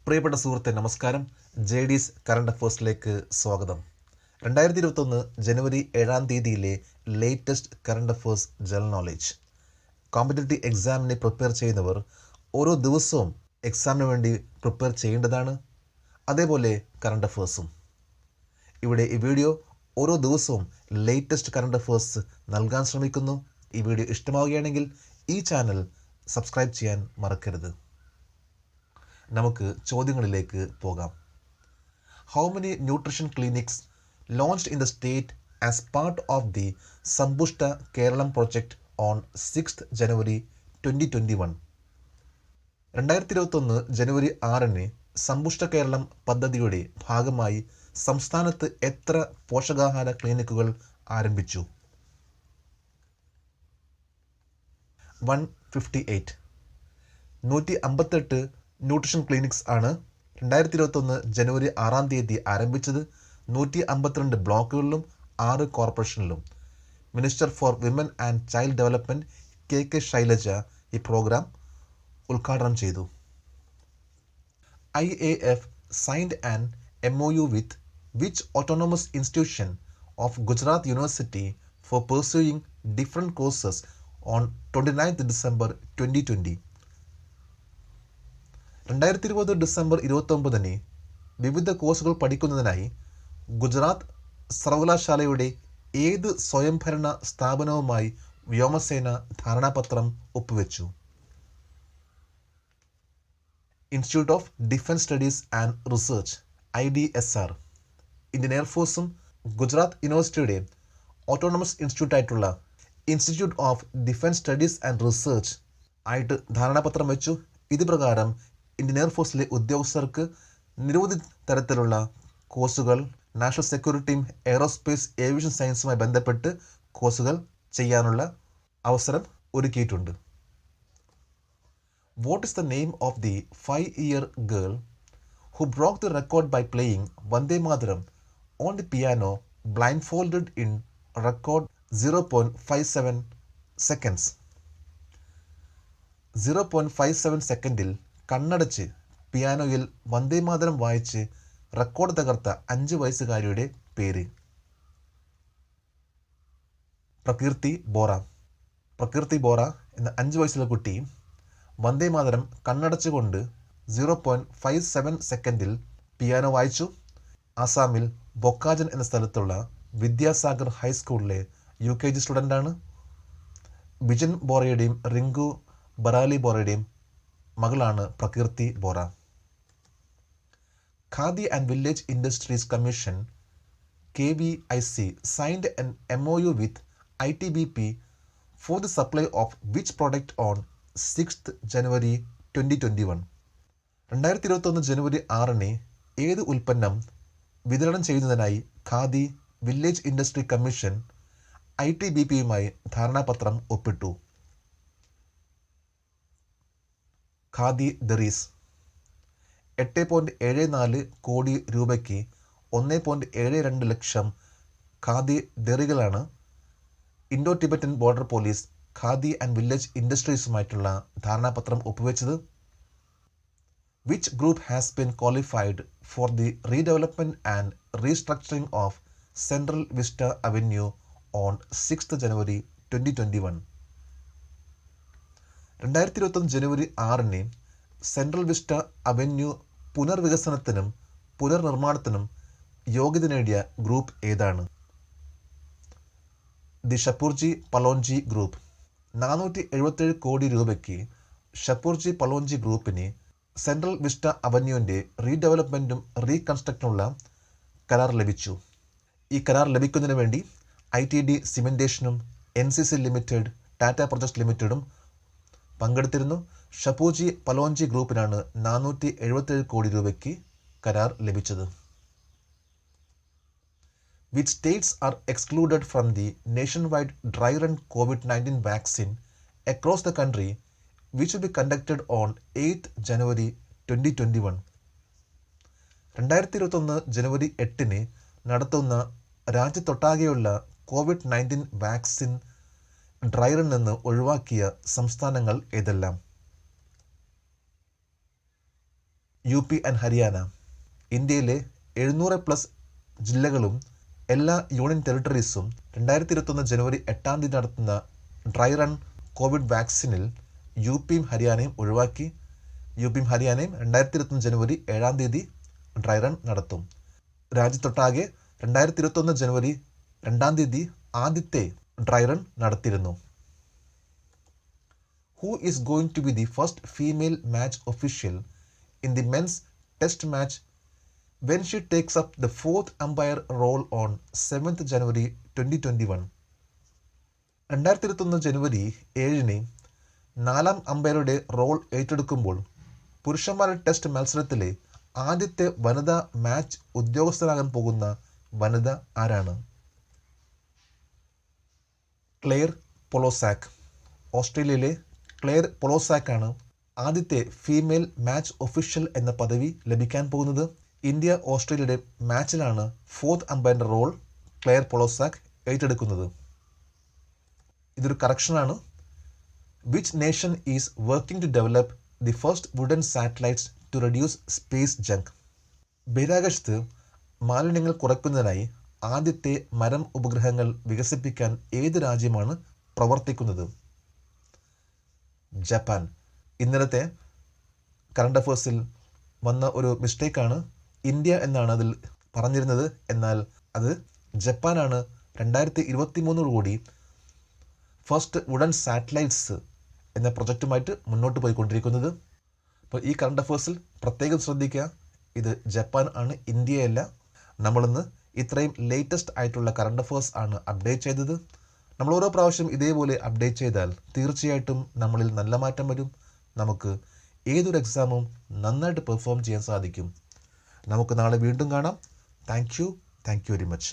പ്രിയപ്പെട്ട സുഹൃത്തെ നമസ്കാരം. JD's കറണ്ട് അഫേഴ്സിലേക്ക് സ്വാഗതം. 2021 ജനുവരി 7-ാം തീയതിയിലെ latest current affairs general knowledge. Competitive എക്സാമിനെ പ്രിപ്പയർ ചെയ്യുന്നവർ ഓരോ ദിവസവും എക്സാമിന് വേണ്ടി പ്രിപ്പയർ ചെയ്യേണ്ടതാണ്. അതേപോലെ കറണ്ട് അഫേഴ്സും. ഇവിടെ ഈ വീഡിയോ ഓരോ ദിവസവും ലേറ്റസ്റ്റ് കറണ്ട് അഫേഴ്സ് നൽകാൻ ശ്രമിക്കുന്നു. ഈ വീഡിയോ ഇഷ്ടമാവുകയാണെങ്കിൽ ഈ ചാനൽ സബ്സ്ക്രൈബ് ചെയ്യാൻ മറക്കരുത്. നമുക്ക് ചോദ്യങ്ങളിലേക്ക് പോകാം. How many nutrition clinics launched in the state as part of the Sampushta Keralam project on 6th January 2021? 2021 ജനുവരി 6-ന് സമ്പുഷ്ട കേരളം പദ്ധതിയുടെ ഭാഗമായി സംസ്ഥാനത്ത് എത്ര പോഷകാഹാര ക്ലിനിക്കുകൾ ആരംഭിച്ചു? 158. 158 ന്യൂട്രീഷൻ ക്ലിനിക്സ് ആണ് 2021 ജനുവരി 6-ാം തീയതി ആരംഭിച്ചത്. 152 ബ്ലോക്കുകളിലും 6 കോർപ്പറേഷനിലും. Minister for women and child development KK Shailaja ഈ പ്രോഗ്രാം ഉദ്ഘാടനം ചെയ്തു. IAF signed an MOU with which autonomous institution of Gujarat University for pursuing different courses on 29th December 2020? 2020 December 29-ന് വിവിധ കോഴ്സുകൾ പഠിക്കുന്നതിനായി ഗുജറാത്ത് സർവകലാശാലയുടെ ഏത് സ്വയംഭരണ സ്ഥാപനവുമായി വ്യോമസേന ധാരണാപത്രം ഒപ്പുവെച്ചു? Institute of defence studies and research IDSR. Indian എയർഫോഴ്സും ഗുജറാത്ത് യൂണിവേഴ്സിറ്റിയുടെ ഓട്ടോണമസ് ഇൻസ്റ്റിറ്റ്യൂട്ടായിട്ടുള്ള institute of defence studies and research ആയിട്ട് ധാരണാപത്രം വെച്ചു. ഇത് പ്രകാരം ഇന്ത്യൻ എയർഫോഴ്സിലെ ഉദ്യോഗസ്ഥർക്ക് നിരവധി തരത്തിലുള്ള കോഴ്സുകൾ നാഷണൽ സെക്യൂരിറ്റിയും എയറോസ്പേസ് ഏവിയേഷൻ സയൻസുമായി ബന്ധപ്പെട്ട് കോഴ്സുകൾ ചെയ്യാനുള്ള അവസരം ഒരുക്കിയിട്ടുണ്ട്. What is the name of the 5-year girl who broke the record by playing Vande Mataram on the piano blindfolded in record 0.57 seconds? 0.57 സെക്കൻഡിൽ കണ്ണടച്ച് പിയാനോയിൽ വന്ദേമാതരം വായിച്ച് റെക്കോർഡ് തകർത്ത 5 വയസ്സുകാരിയുടെ പേര്? പ്രകീർത്തി ബോറ എന്ന 5 വയസ്സുള്ള കുട്ടി വന്ദേമാതരം കണ്ണടച്ചുകൊണ്ട് 0.57 സെക്കൻഡിൽ പിയാനോ വായിച്ചു. ആസാമിൽ ബൊക്കാജൻ എന്ന സ്ഥലത്തുള്ള വിദ്യാസാഗർ ഹൈസ്കൂളിലെ UKG സ്റ്റുഡൻ്റാണ്. ബിജൻ ബോറയുടെയും റിങ്കു ബറാലി ബോറയുടെയും മകളാണ് Prakirti Bora. Khadi and village industries commission KVIC signed an MOU with ITBP for the supply of which product on 6th January 2021? 2021 ജനുവരി 6-ന് ഏത് ഉൽപ്പന്നം വിതരണം ചെയ്യുന്നതിനായി ഖാദി വില്ലേജ് ഇൻഡസ്ട്രി കമ്മീഷൻ ITBPയുമായി ധാരണാപത്രം ഒപ്പിട്ടു? ഖാദി ദറീസ്. 8.74 കോടി രൂപയ്ക്ക് 1.72 ലക്ഷം ഖാദി ദറികളാണ് Indo Tibetan border police Khadi and village ഇൻഡസ്ട്രീസുമായിട്ടുള്ള ധാരണാപത്രം ഒപ്പുവെച്ചത്? Which group has been qualified for the redevelopment and restructuring of central vista avenue on 6th January 2021? 2021 ജനുവരി 6-ന് സെൻട്രൽ വിസ്റ്റ അവന്യൂ പുനർവികസനത്തിനും പുനർനിർമ്മാണത്തിനും യോഗ്യത നേടിയ ഗ്രൂപ്പ് ഏതാണ്? The Shapoorji പലോഞ്ചി group. 477 കോടി രൂപയ്ക്ക് ഷപ്പൂർജി പലോഞ്ചി ഗ്രൂപ്പിന് സെൻട്രൽ വിസ്റ്റ അവന്യൂവിൻ്റെ റീഡെവലപ്മെൻറ്റും റീകൺസ്ട്രക്റ്റിനുള്ള കരാർ ലഭിച്ചു. ഈ കരാർ ലഭിക്കുന്നതിന് വേണ്ടി ITD സിമെൻറ്റേഷനും NCC ലിമിറ്റഡ്, ടാറ്റ പ്രൊജക്ട്സ് ലിമിറ്റഡും പങ്കെടുത്തിരുന്നു. ഷപ്പൂർജി പലോഞ്ചി ഗ്രൂപ്പിനാണ് 477 കോടി രൂപയ്ക്ക് കരാർ ലഭിച്ചത്. Which states are excluded from the nationwide dry run COVID-19 vaccine across the country which will be conducted on 8th January 2021? 2021 ജനുവരി 8-ന് നടത്തുന്ന രാജ്യത്തൊട്ടാകെയുള്ള COVID-19 വാക്സിൻ ഡ്രൈ റൺ നിന്ന് ഒഴിവാക്കിയ സംസ്ഥാനങ്ങൾ ഏതെല്ലാം? U P and Haryana. ഇന്ത്യയിലെ 700+ ജില്ലകളും എല്ലാ യൂണിയൻ ടെറിട്ടറീസും 2021 ജനുവരി 8 നടത്തുന്ന ഡ്രൈ റൺ കോവിഡ് വാക്സിനിൽ യു പിയും ഹരിയാനയും ഒഴിവാക്കി. യു പിയും ഹരിയാനയും 2021 ജനുവരി 7 ഡ്രൈ റൺ നടത്തും. രാജ്യത്തൊട്ടാകെ 2021 ജനുവരി 2 ആദ്യത്തെ ഡ്രൈ റൺ നടത്തിയിരുന്നു. Who is going to be the first female match official in the men's test match when she takes up the 4th umpire role on 7th January 2021? 2021 January 7 4ാം അമ്പയറുടെ role ഏറ്റെടുക്കുമ്പോൾ പുരുഷന്മാരുടെ test മത്സരത്തിലെ ആദ്യത്തെ വനിതാ match ഉദ്യോഗസ്ഥരാകാൻ പോകുന്ന വനിത ആരാണ്? Clare പൊലോസാക്ക്. ഓസ്ട്രേലിയയിലെ Clare പൊലോസാക്കാണ് ആദ്യത്തെ female match official എന്ന പദവി ലഭിക്കാൻ പോകുന്നത്. ഇന്ത്യ ഓസ്ട്രേലിയയുടെ മാച്ചിലാണ് 4th അമ്പയറിൻ്റെ റോൾ ക്ലെയർ പൊലോസാക്ക് ഏറ്റെടുക്കുന്നത്. ഇതൊരു കറക്ഷനാണ്. Which nation is working to develop the first wooden satellites to reduce space junk? ബഹിരാകാശത്ത് മാലിന്യങ്ങൾ കുറയ്ക്കുന്നതിനായി ആദ്യത്തെ മരം ഉപഗ്രഹങ്ങൾ വികസിപ്പിക്കാൻ ഏത് രാജ്യമാണ് പ്രവർത്തിക്കുന്നത്? ജപ്പാൻ. ഇന്നലത്തെ കറണ്ട് അഫേഴ്സിൽ വന്ന ഒരു മിസ്റ്റേക്കാണ്. ഇന്ത്യ എന്നാണ് അതിൽ പറഞ്ഞിരുന്നത്, എന്നാൽ അത് ജപ്പാനാണ് 2023 ഫസ്റ്റ് വുഡൻ സാറ്റലൈറ്റ്സ് എന്ന പ്രൊജക്റ്റുമായിട്ട് മുന്നോട്ട് പോയിക്കൊണ്ടിരിക്കുന്നത്. അപ്പോൾ ഈ കറണ്ട് അഫേഴ്സിൽ പ്രത്യേകം ശ്രദ്ധിക്കുക, ഇത് ജപ്പാൻ ആണ്, ഇന്ത്യയല്ല. നമ്മളിന്ന് ഇത്രയും ലേറ്റസ്റ്റ് ആയിട്ടുള്ള കറണ്ട് അഫേഴ്സ് ആണ് അപ്ഡേറ്റ് ചെയ്തത്. നമ്മൾ ഓരോ പ്രാവശ്യം ഇതേപോലെ അപ്ഡേറ്റ് ചെയ്താൽ തീർച്ചയായിട്ടും നമ്മളിൽ നല്ല മാറ്റം വരും. നമുക്ക് ഏതൊരു എക്സാമും നന്നായിട്ട് പെർഫോം ചെയ്യാൻ സാധിക്കും. നമുക്ക് നാളെ വീണ്ടും കാണാം. Thank you very much.